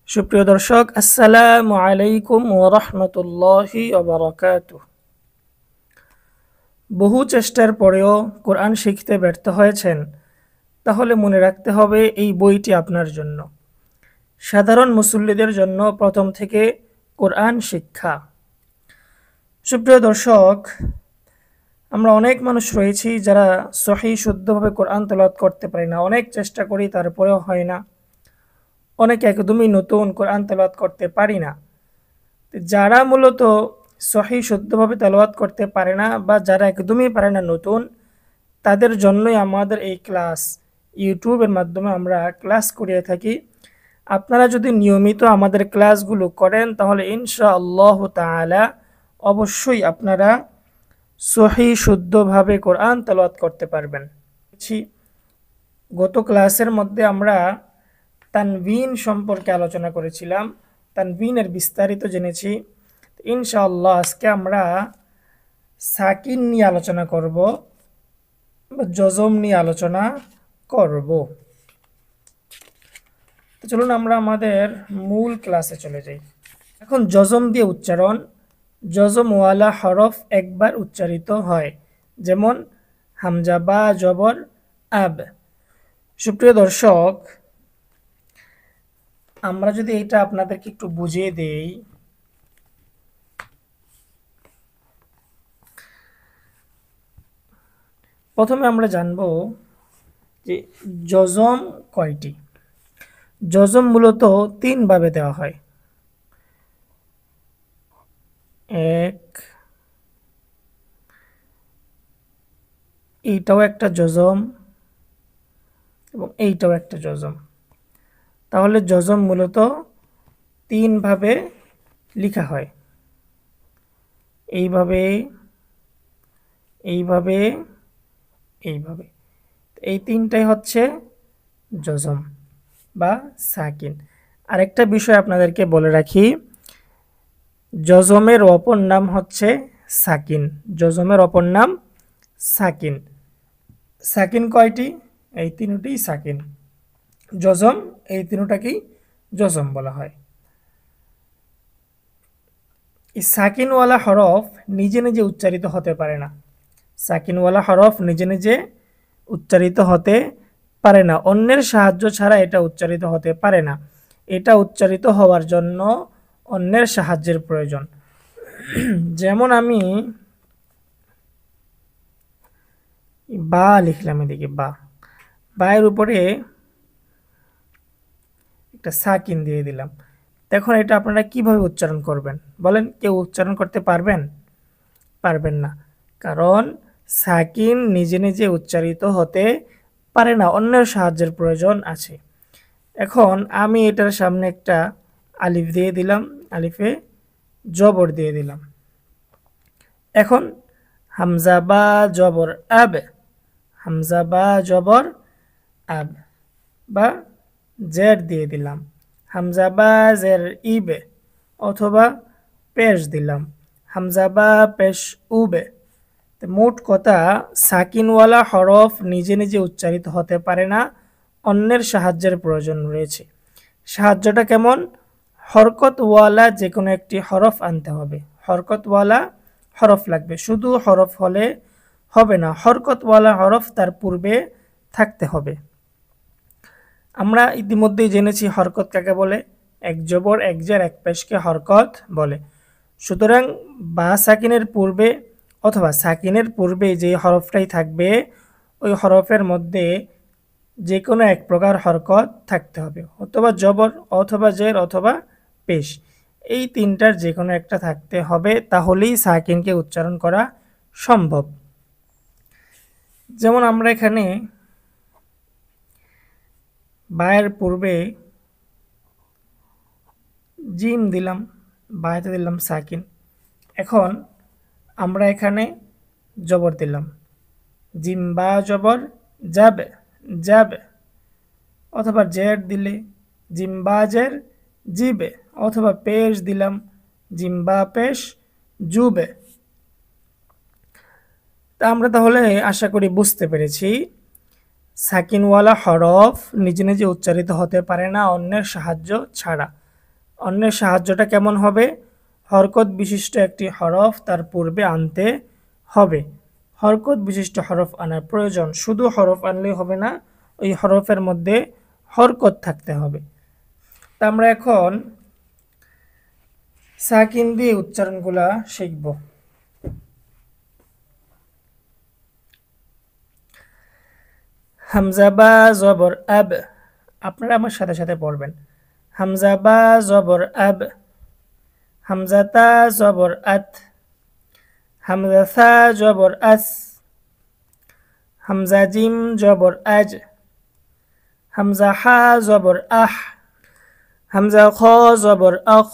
সুপ্রিয় দর্শক, আসসালামু আলাইকুম ওয়া রাহমাতুল্লাহি ওয়া বারাকাতুহু। বহু চেষ্টার পরেও কোরআন শিখতে ব্যর্থ হয়েছেন, তাহলে মনে রাখতে হবে এই বইটি আপনার জন্য। সাধারণ মুসল্লিদের জন্য প্রথম থেকে কোরআন শিক্ষা। সুপ্রিয় দর্শক, আমরা অনেক মানুষ রয়েছি যারা সহিহ শুদ্ধভাবে কোরআন তেলাওয়াত করতে পারি না। অনেক চেষ্টা করি, তারপরেও হয় না। অনেকে একদমই নতুন, কোরআন তেলাওয়াত করতে পারি না। যারা মূলত সহিহ শুদ্ধভাবে তেলাওয়াত করতে পারে না বা যারা একদমই পারে না নতুন, তাদের জন্যই আমাদের এই ক্লাস। ইউটিউবের মাধ্যমে আমরা ক্লাস করিয়ে থাকি। আপনারা যদি নিয়মিত আমাদের ক্লাসগুলো করেন, তাহলে ইনশাআল্লাহ তাআলা অবশ্যই আপনারা সহিহ শুদ্ধভাবে কোরআন তেলাওয়াত করতে পারবেন। গত ক্লাসের মধ্যে আমরা তানবিন সম্পর্কে আলোচনা করেছিলাম, তানবিনের বিস্তারিত জেনেছি। ইনশাআল্লাহ আজকে আমরা সাকিন নিয়ে আলোচনা করব বা জজম নিয়ে আলোচনা করব। তো চলুন আমরা আমাদের মূল ক্লাসে চলে যাই। এখন জজম দিয়ে উচ্চারণ। জজমওয়ালা হরফ একবার উচ্চারিত হয়, যেমন হামজা বা জবর আব। সুপ্রিয় দর্শক, আমরা যদি এটা আপনাদেরকে একটু বুঝিয়ে দেই, প্রথমে আমরা জানব যে জজম কয়টি। জজম মূলত তিনভাবে দেওয়া হয়। এক, এইটাও একটা জজম এবং এইটাও একটা জজম। তাহলে জজম মূলত তিনভাবে লেখা হয়, এইভাবে, এইভাবে, এইভাবে। এই তিনটাই হচ্ছে জজম বা সাকিন। আরেকটা বিষয় আপনাদেরকে বলে রাখি, জজমের অপর নাম হচ্ছে সাকিন। জজমের অপর নাম সাকিন। সাকিন কয়টি? এই তিনটি সাকিন। জজম, এই তিনটাকেই জজম বলা হয়। এই সাকিনওয়ালা হরফ নিজে নিজে উচ্চারিত হতে পারে না। সাকিনওয়ালা হরফ নিজে নিজে উচ্চারিত হতে পারে না, অন্যের সাহায্য ছাড়া এটা উচ্চারিত হতে পারে না। এটা উচ্চারিত হওয়ার জন্য অন্যের সাহায্যের প্রয়োজন। যেমন আমি বা লিখলাম, এদিকে বা, বায়ের উপরে একটা সাকিন দিয়ে দিলাম। দেখুন এটা আপনারা কিভাবে উচ্চারণ করবেন বলেন? কেউ উচ্চারণ করতে পারবেন? পারবেন না, কারণ সাকিন নিজে নিজে উচ্চারিত হতে পারে না, অন্যের সাহায্যের প্রয়োজন আছে। এখন আমি এটার সামনে একটা আলিফ দিয়ে দিলাম, আলিফে জবর দিয়ে দিলাম। এখন হামজা বা জবর আব, হামজা বা জবর আব, বা জের দিয়ে দিলাম, হামজা বা জের ইবে, অথবা পেশ দিলাম, হামজা বা পেশ উবে। মোট কথা, সাকিনওয়ালা হরফ নিজে নিজে উচ্চারিত হতে পারে না, অন্যের সাহায্যের প্রয়োজন রয়েছে। সাহায্যটা কেমন? হরকতওয়ালা যে কোনো একটি হরফ আনতে হবে। হরকতওয়ালা হরফ লাগবে, শুধু হরফ হলে হবে না, হরকতওয়ালা হরফ তার পূর্বে থাকতে হবে। আমরা ইতিমধ্যেই জেনেছি হরকত কাকে বলে। এক জবর, এক জের, এক পেশকে হরকত বলে। সুতরাং বা সাকিনের পূর্বে অথবা সাকিনের পূর্বে যে হরফটাই থাকবে, ওই হরফের মধ্যে যে কোনো এক প্রকার হরকত থাকতে হবে, অথবা জবর, অথবা জের, অথবা পেশ। এই তিনটার যে কোনো একটা থাকতে হবে, তাহলেই সাকিনকে উচ্চারণ করা সম্ভব। যেমন আমরা এখানে বায়ের পূর্বে জিম দিলাম, বায়াতে দিলাম সাকিন। এখন আমরা এখানে জবর দিলাম, জিম বা জবর যাবে, যাবে, অথবা জের দিলে জিম বা জের জিবে, অথবা পেশ দিলাম, জিম বা পেশ জুবে। তা আমরা তাহলে আশা করি বুঝতে পেরেছি, সাকিনওয়ালা হরফ নিজে নিজে উচ্চারিত হতে পারে না অন্যের সাহায্য ছাড়া। অন্যের সাহায্যটা কেমন হবে? হরকত বিশিষ্ট একটি হরফ তার পূর্বে আনতে হবে। হরকত বিশিষ্ট হরফ আনার প্রয়োজন। শুধু হরফ আনলেই হবে না, ওই হরফের মধ্যে হরকত থাকতে হবে। তা আমরা এখন সাকিন দিয়ে উচ্চারণগুলা শিখব। হামজা বা জবর আব, আপনারা আমার সাথে সাথে পড়বেন। হামজা বা জবর আব, হামজা তা জবর আত, হামজা সা জবর আস, হামজা জিম জবর আজ, হামজা হা জবর আহ, হামজা খ জবর আখ,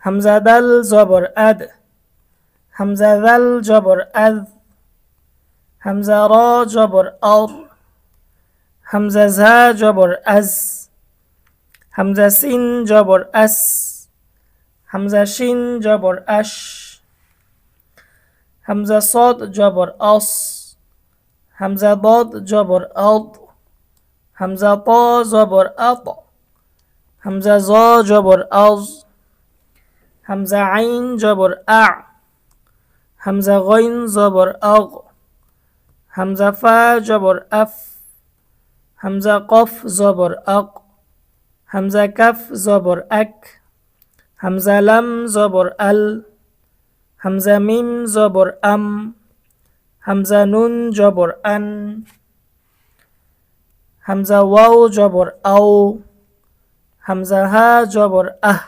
হামজা দাল জবর আদ, হামজা দাল জবর আদ, হামজা র জবর আর, হামজা ঝা জবর আজ, হামজা সিন জবর আস, হামজা শিন জবর আশ, হামজা সদ জবর অস, হামজা বদ জবর আদ, হামজা ত জবর আত, হামজা জ জবর আজ, হামজা আইন জবর আ, হামজা গইন জবর আগ, হামজা ফা জবর আফ, হামজা কফ জবর আক, হামজা কাফ জবর এক, হামজা লাম জবর আল, হামজা মিম জবর আম, হামজা নুন জবর আন, হামজা ওয়াও জবর আও, হামজা হা জবর আহ,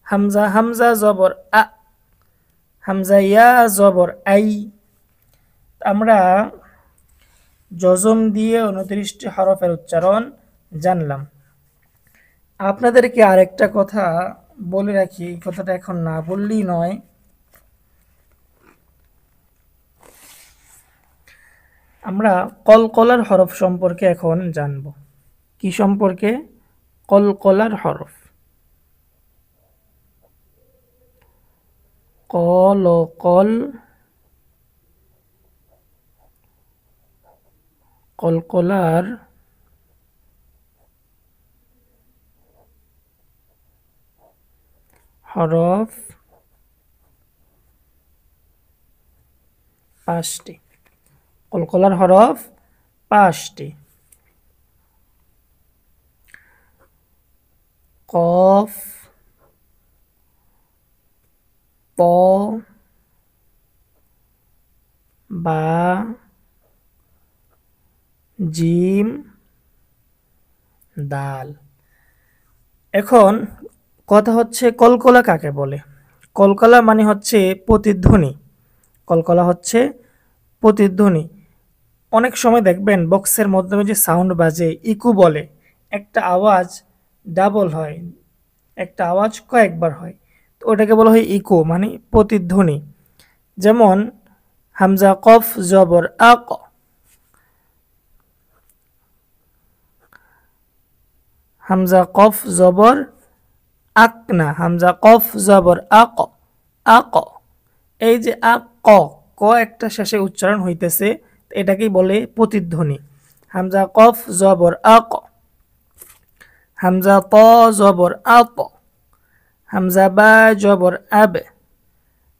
হামজা হামজা জবর আ, হামজা ইয়া জবর আই। আমরা জজম দিয়ে 29টি হরফের উচ্চারণ জানলাম। আপনাদেরকে আরেকটা কথা বলে রাখি, এই কথাটা এখন না বললেই নয়। আমরা কলকলার হরফ সম্পর্কে এখন জানব। কি সম্পর্কে? কলকলার হরফ। কল ও কল, কলকলার হরফ 5টি। কলকলার হরফ 5টি। কফ, ত, বা, জিম, দাল। এখন কথা হচ্ছে কলকলা কাকে বলে? কলকলা মানে হচ্ছে প্রতিধ্বনি। কলকলা হচ্ছে প্রতিধ্বনি। অনেক সময় দেখবেন বক্সের মাধ্যমে যে সাউন্ড বাজে, ইকো বলে, একটা আওয়াজ ডাবল হয়, একটা আওয়াজ কয়েকবার হয়, তো ওটাকে বলা হয় ইকো, মানে প্রতিধ্বনি। যেমন হামজা কফ জবর আক, হামজা কফ জবর আক না, হামজা কফ জবর আক, আক। এই যে আক ক, ক একটা শেষে উচ্চারণ হইতেছে, এটাকেই বলে প্রতিধ্বনি। হামজা কফ জবর আক, হামজা ত জবর আত, হামজা বা জবর আব,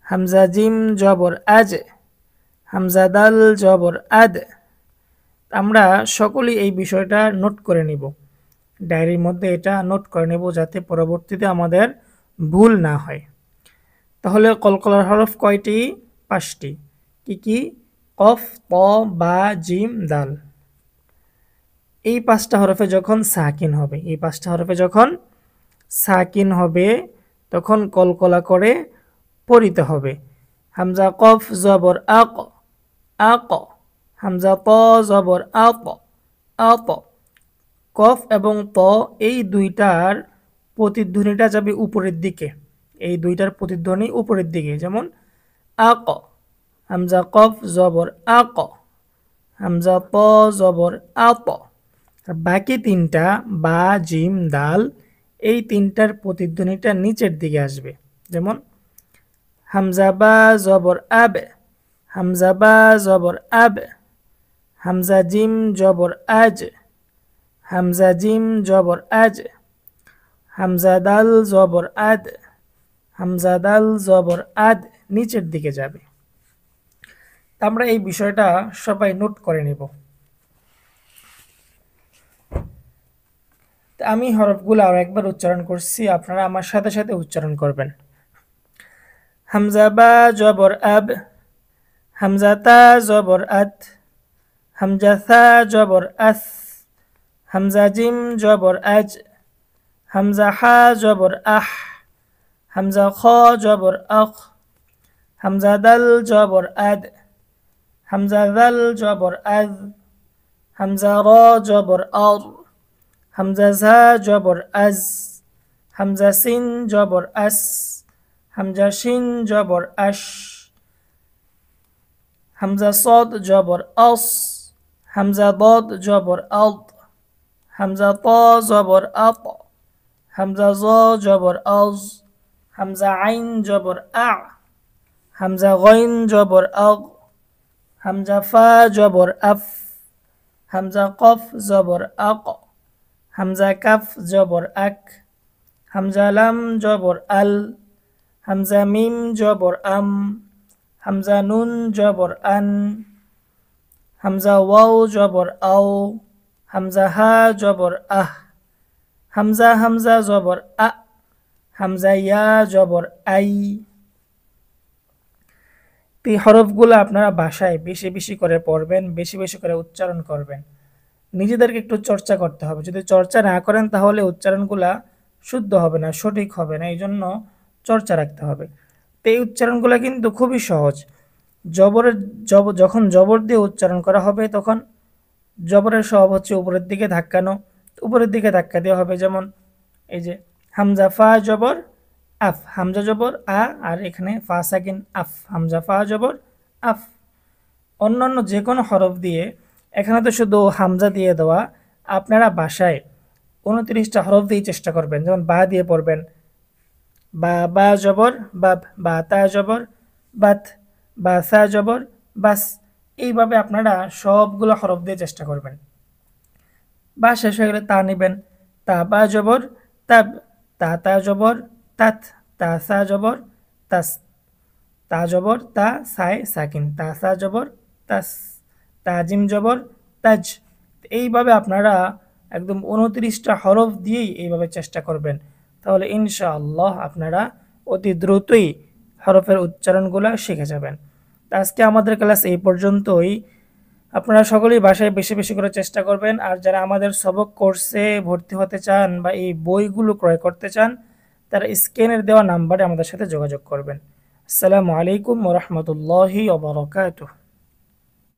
হামজা জিম জবর আজ, হামজা দাল জবর আদ। আমরা সকলেই এই বিষয়টা নোট করে নিব, ডায়েরির মধ্যে এটা নোট করে নেব, যাতে পরবর্তীতে আমাদের ভুল না হয়। তাহলে কলকলার হরফ কয়টি? 5টি। কি কি? কফ, ত, বা, জিম, দাল। এই 5টা হরফে যখন সাকিন হবে, এই 5টা হরফে যখন সাকিন হবে, তখন কলকলা করে পড়িতে হবে। হামজা কফ জবর আক, আক, হামজা ত জবর আত, আত। কফ এবং ত এই দুইটার প্রতিধ্বনিটা যাবে উপরের দিকে, এই দুইটার প্রতিধ্বনি উপরের দিকে। যেমন আক, হামজা কফ জবর আক, হামজা ত জবর আত। আর বাকি 3টা বা, জিম, দাল, এই 3টার প্রতিধ্বনিটা নিচের দিকে আসবে। যেমন হামজা বা জবর আব, হামজা বা জবর আব, হামজা জিম জবর আজ, হামজা জিম জবর আজ, হামজা দাল জবর আদ, হামজা দাল জবর আদ নিচের দিকে যাবে। আমরা এই বিষয়টা সবাই নোট করে নেব। আমি হরফগুলো আরো একবার উচ্চারণ করছি, আপনারা আমার সাথে সাথে উচ্চারণ করবেন। হামজা বা জবর আব, হামজা তা জবর আত, হামজা থা জবর আস, হামজা জিম জবর আজ, হামজা হা জবর আহ, হামজা খ জবর আখ, হামজা দাল জবর আদ, হামজা দাল জবর আজ, হামজা র জবর আর, হামজা ঝা জবর আজ, হামজা সিন জবর আস, হামজা শিন জবর আশ, হামজা সদ জবর আস, হামজা দদ জবর আদ, হামজা ত জবর আত, হামজা জ জবর আজ, হামজা আইন জবর আ, হামজা গইন জবর আগ, হামজা ফা জবর আফ, হামজা কফ জবর আক, হামজা কাফ জবর আক, হামজা লাম জবর আল, হামজা মিম জবর আম, হামজা নুন জবর আন, হামজা ওয়াও জবর আও, হামজা হা জবর আহ, হামজা হামজা জবর আ, হামজা ইয়া জবর আই। এই হরফগুলো আপনারা বাসায় বেশি বেশি করে পড়বেন, বেশি বেশি করে উচ্চারণ করবেন। নিজেদেরকে একটু চর্চা করতে হবে, যদি চর্চা না করেন তাহলে উচ্চারণগুলা শুদ্ধ হবে না, সঠিক হবে না, এই জন্য চর্চা রাখতে হবে। তো এই উচ্চারণগুলো কিন্তু খুবই সহজ। যখন জবর দিয়ে উচ্চারণ করা হবে তখন জবরের স্বভাব হচ্ছে উপরের দিকে ধাক্কানো, উপরের দিকে ধাক্কা দেওয়া হবে। যেমন এই যে হামজা ফা জবর আফ, হামজা জবর আ, আর এখানে ফা সাকিন আফ, হামজা ফা জবর আফ। অন্যান্য যে কোনো হরফ দিয়ে, এখানে তো শুধু হামজা দিয়ে দেওয়া, আপনারা বাসায় 29টা হরফ দিয়ে চেষ্টা করবেন। যেমন বা দিয়ে পড়বেন, বা বা জবর বাব, বা তা জবর বাত, বা সা জবর বাস। এইভাবে আপনারা সবগুলো হরফ দিয়ে চেষ্টা করবেন। বা শেষ হয়ে গেলে তা নেবেন, তা বা জবর তাব, তা তা জবর তাত, তা সা জবর তাস, তা জবর তা সায় সাকিন, তা সা জবর তাস, তাজিম জবর তাজ। এইভাবে আপনারা একদম 29টা হরফ দিয়েই এইভাবে চেষ্টা করবেন, তাহলে ইনশাআল্লাহ আপনারা অতি দ্রুতই হরফের উচ্চারণগুলো শিখে যাবেন। আজকে আমাদের ক্লাস এই পর্যন্তই। আপনারা সকলেই বাসায় বেশি বেশি করে চেষ্টা করবেন। আর যারা আমাদের সবক কোর্সে ভর্তি হতে চান বা এই বইগুলো ক্রয় করতে চান, তারা স্ক্রিনের দেওয়া নাম্বারে আমাদের সাথে যোগাযোগ করবেন। আসসালামু আলাইকুম ওয়া রাহমাতুল্লাহি ওয়া বারাকাতুহু।